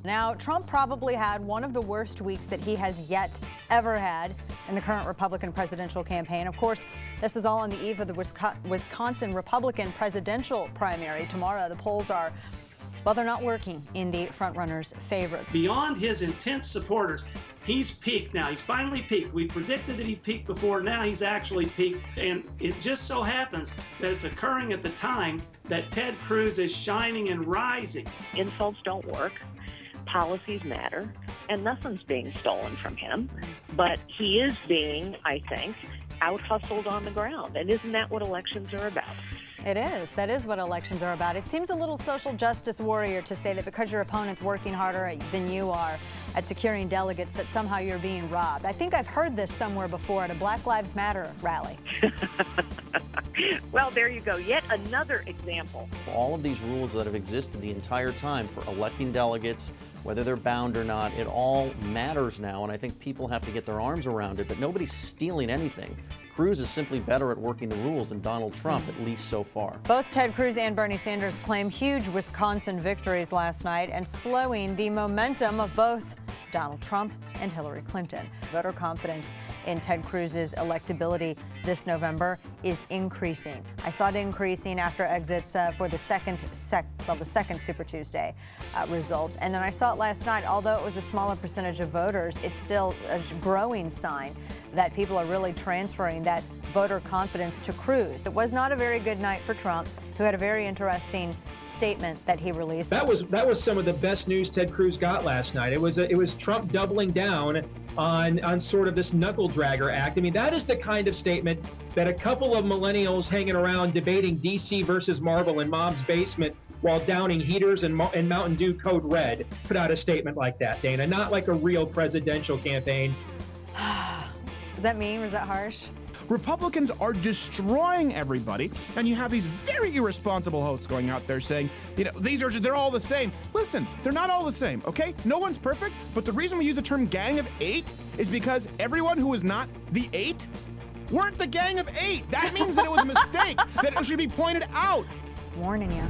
Now, Trump probably had one of the worst weeks that he has yet ever had in the current Republican presidential campaign. Of course, this is all on the eve of the Wisconsin Republican presidential primary. Tomorrow, the polls are, well, they're not working in the frontrunner's favor. Beyond his intense supporters, he's peaked now. He's finally peaked. We predicted that he peaked before. Now he's actually peaked. And it just so happens that it's occurring at the time that Ted Cruz is shining and rising. Insults don't work. Policies matter. And nothing's being stolen from him. But he is being, I think, out-hustled on the ground. And isn't that what elections are about? It is. That is what elections are about. It seems a little social justice warrior to say that because your opponent's working harder than you are at securing delegates, that somehow you're being robbed. I think I've heard this somewhere before at a Black Lives Matter rally. Well, there you go. Yet another example. All of these rules that have existed the entire time for electing delegates, whether they're bound or not, it all matters now, and I think people have to get their arms around it, but nobody's stealing anything. Cruz is simply better at working the rules than Donald Trump, at least so far. Both Ted Cruz and Bernie Sanders claim huge Wisconsin victories last night and slowing the momentum of both Donald Trump and Hillary Clinton. Voter confidence in Ted Cruz's electability this November is increasing. I saw it increasing after exits for the second Super Tuesday results. And then I saw it last night. Although it was a smaller percentage of voters, it's still a growing sign that people are really transferring that voter confidence to Cruz. It was not a very good night for Trump, who had a very interesting statement that he released. That was some of the best news Ted Cruz got last night. It was Trump doubling down on sort of this knuckle dragger act. I mean, that is the kind of statement that a couple of millennials hanging around debating DC versus Marvel in mom's basement while downing heaters and Mountain Dew Code Red put out a statement like that, Dana. Not like a real presidential campaign. Is that mean? Was that harsh? Republicans are destroying everybody, and you have these very irresponsible hosts going out there saying, they're all the same. Listen, they're not all the same, okay? No one's perfect, but the reason we use the term Gang of Eight is because everyone who is not the Eight weren't the Gang of Eight. That means that it was a mistake, that it should be pointed out. Warning you.